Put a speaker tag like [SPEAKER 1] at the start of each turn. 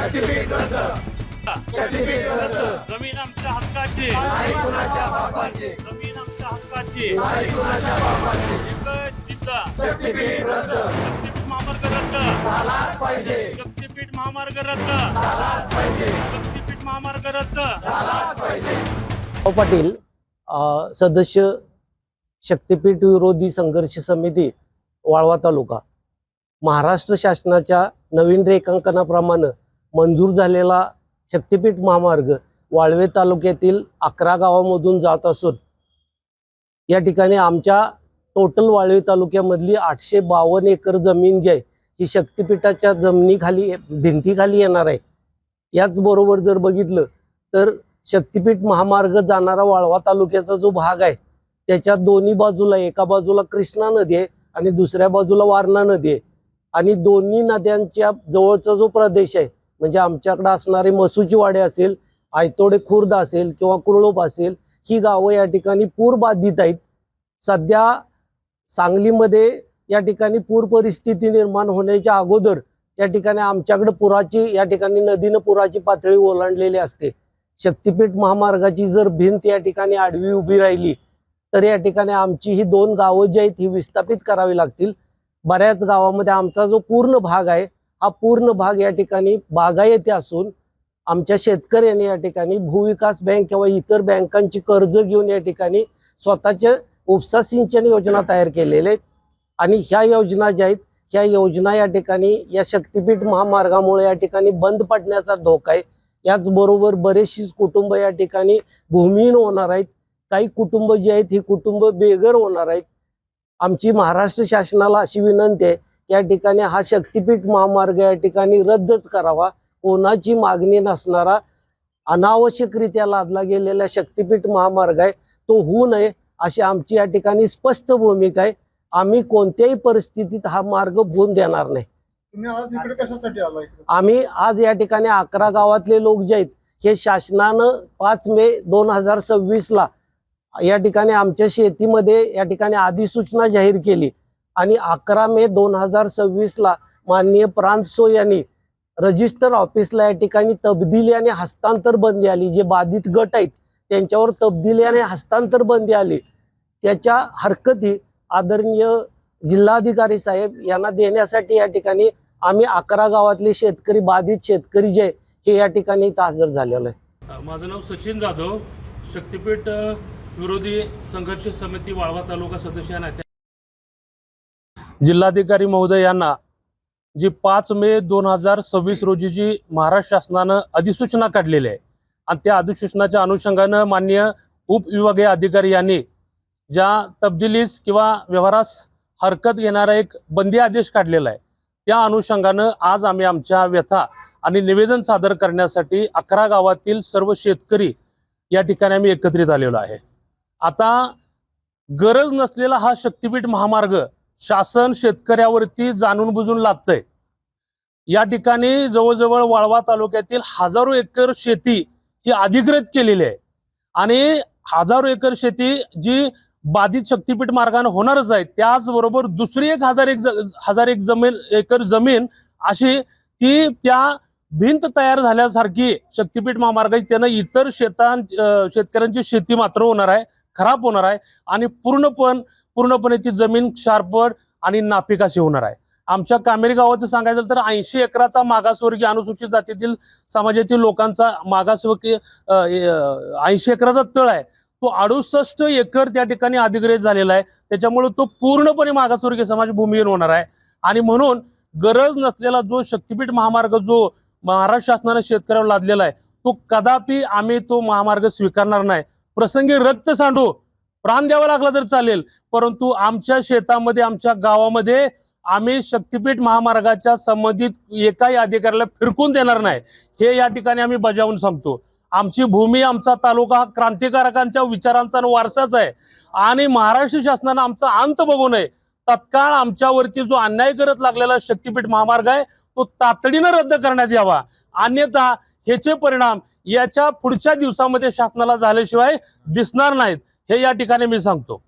[SPEAKER 1] शक्तीपीठ रद्द, शक्तीपीठ रद्द,
[SPEAKER 2] जमीन आमच्या हक्काची,
[SPEAKER 1] नाही कुणाच्या बापाची,
[SPEAKER 2] जमीन आमच्या हक्काची,
[SPEAKER 1] नाही कुणाच्या बापाची,
[SPEAKER 2] एकच जिद्दा,
[SPEAKER 1] शक्तीपीठ रद्द
[SPEAKER 2] शक्तीपीठ महामार्ग रद्द,
[SPEAKER 1] झालाच पाहिजे,
[SPEAKER 2] शक्तीपीठ महामार्ग रद्द,
[SPEAKER 1] झालाच पाहिजे,
[SPEAKER 2] शक्तीपीठ महामार्ग रद्द.
[SPEAKER 1] झालाच पाहिजे.
[SPEAKER 3] पाटील सदस्य शक्तीपीठ विरोधी संघर्ष समिती वाळवा तालुका महाराष्ट्र शासनाच्या नवीन रेखांकनाप्रमाणे मंजूर झालेला शक्तीपीठ महामार्ग वाळवे तालुक्यातील 11 गावांमधून जात असून या ठिकाणी आमच्या टोटल वाळवे तालुक्यामधली 852 एकर जमीन जी आहे ही शक्तीपीठाच्या जमिनीखाली भिंतीखाली येणार आहे. याचबरोबर जर बघितलं तर शक्तीपीठ महामार्ग जाणारा वाळवा तालुक्याचा जो भाग आहे त्याच्या दोन्ही बाजूला, एका बाजूला कृष्णा नदी आहे आणि दुसऱ्या बाजूला वारणा नदी आहे आणि दोन्ही नद्यांच्या जवळचा जो प्रदेश आहे म्हणजे आमच्याकडे असणारे मसूची वाडे असेल, आयतोडे खुर्द असेल किंवा कुरळोप असेल, ही गावं या ठिकाणी पूर बाधित आहेत. सध्या सांगलीमध्ये या ठिकाणी पूर परिस्थिती निर्माण होण्याच्या अगोदर या ठिकाणी आमच्याकडे पुराची, या ठिकाणी नदीनं पुराची पातळी ओलांडलेली असते. शक्तीपीठ महामार्गाची जर भिंत या ठिकाणी आडवी उभी राहिली तर या ठिकाणी आमची ही 2 गावं जी आहेत ही विस्थापित करावी लागतील. बऱ्याच गावामध्ये आमचा जो पूर्ण भाग आहे हा पूर्ण भाग या ठिकाणी बागायती असून आमच्या शेतकऱ्यांनी या ठिकाणी भूविकास बँक किंवा इतर बँकांची कर्ज घेऊन या ठिकाणी स्वतःच्या उपसा सिंचन योजना तयार केलेल्या आहेत आणि ह्या योजना ज्या आहेत ह्या योजना या ठिकाणी या शक्तीपीठ महामार्गामुळे या ठिकाणी बंद पडण्याचा धोका आहे. याचबरोबर बरेचशी कुटुंब या ठिकाणी भूमिहीन होणार आहेत. काही कुटुंब जी आहेत ही कुटुंब बेघर होणार आहेत. आमची महाराष्ट्र शासनाला अशी विनंती आहे की या ठिकाणी हा शक्तीपीठ महामार्ग या ठिकाणी रद्दच करावा. कोणाची मागणी नसणारा अनावश्यकरित्या लादला गेलेला शक्तीपीठ महामार्ग आहे तो होऊ नये अशी आमची या ठिकाणी स्पष्ट भूमिका आहे. आम्ही कोणत्याही परिस्थितीत हा मार्ग होऊन देणार नाही.
[SPEAKER 4] तुम्ही आज इकडे कशासाठी आलाय?
[SPEAKER 3] आम्ही आज या ठिकाणी 11 गावातले लोक जे आहेत हे शासनानं 5 मे 2026 ला या ठिकाणी आमच्या शेतीमध्ये या ठिकाणी अधिसूचना जाहीर केली आणि 11 मे 2026 ला माननीय प्रांत यांनी रजिस्टर ऑफिसला या ठिकाणी तब्दिली आणि हस्तांतर बंदी आली. जे बाधित गट आहेत त्यांच्यावर तब्दिली आणि हस्तांतर बंदी आली. त्याच्या हरकती आदरणीय जिल्हाधिकारी साहेब यांना देण्यासाठी या ठिकाणी आम्ही 11 गावातले शेतकरी, बाधित शेतकरी जे हे या ठिकाणी इथं हजर झालेलं आहे.
[SPEAKER 2] माझं नाव सचिन जाधव, शक्तीपीठ विरोधी संघर्ष समिती वाळवा तालुका सदस्य आहे. जिल्हाधिकारी महोदय यांना जी 5 मे 2026 रोजीची महाराष्ट्र शासनानं अधिसूचना काढलेली आहे आणि त्या अधिसूचनाच्या अनुषंगानं माननीय उपविभागीय अधिकारी यांनी ज्या तब्दिलीस किंवा व्यवहारास हरकत घेणारा एक बंदी आदेश काढलेला आहे त्या अनुषंगानं आज आम्ही आमच्या व्यथा आणि निवेदन सादर करण्यासाठी 11 गावातील सर्व शेतकरी या ठिकाणी आम्ही एकत्रित आलेलो आहे. आता गरज नसलेला हा शक्तीपीठ महामार्ग शासन शेतकऱ्यावरती जाणून बुजून लादतंय. या ठिकाणी जवळजवळ वाळवा तालुक्यातील हजारो एकर शेती ही अधिकृत केलेली आहे आणि हजारो एकर शेती जी बाधित शक्तीपीठ मार्गाने होणारच आहे. त्याचबरोबर दुसरी 1000 एकर जमीन अशी ती त्या भिंत तयार झाल्यासारखी शक्तीपीठ महामार्गाची त्यानं इतर शेतकऱ्यांची शेती मात्र होणार आहे, खराब होणार आहे आणि पूर्णपणे ती जमीन क्षारपड आणि नापीक अशी होणार आहे. आमच्या कामेरी गावाचं सांगायचं तर 80 एकराचा मागासवर्गीय अनुसूचित जातीतील समाजातील लोकांचा मागासवर्गीय 80 एकराचा तळ आहे तो 68 एकर त्या ठिकाणी अधिग्रहित झालेला आहे. त्याच्यामुळे तो पूर्णपणे मागासवर्गीय समाज भूमिहीन होणार आहे आणि म्हणून गरज नसलेला जो शक्तीपीठ महामार्ग जो महाराष्ट्र शासनाने शेतकऱ्यावर लादलेला आहे तो कदापि आम्ही तो महामार्ग स्वीकारणार नाही. प्रसंगी रक्त सांडू प्राण द्यावा लागला तर चालेल, परंतु आमच्या शेतामध्ये, आमच्या गावामध्ये आम्ही शक्तीपीठ महामार्गाच्या संबंधित एकाही अधिकाऱ्याला फिरकून देणार नाही हे या ठिकाणी आम्ही बजावून सांगतो. आमची भूमी, आमचा तालुका हा क्रांतिकारकांच्या विचारांचा वारसाच आहे आणि महाराष्ट्र शासनाने आमचा अंत बघू नये. तत्काळ आमच्यावरती जो अन्याय करत लागलेला शक्तीपीठ महामार्ग आहे तो तातडीने रद्द करण्यात यावा. अन्यथा ह्याचे परिणाम याच्या पुढच्या दिवसामध्ये शासनाला झाल्याशिवाय दिसणार नाहीत हे या ठिकाणी मी सांगतो.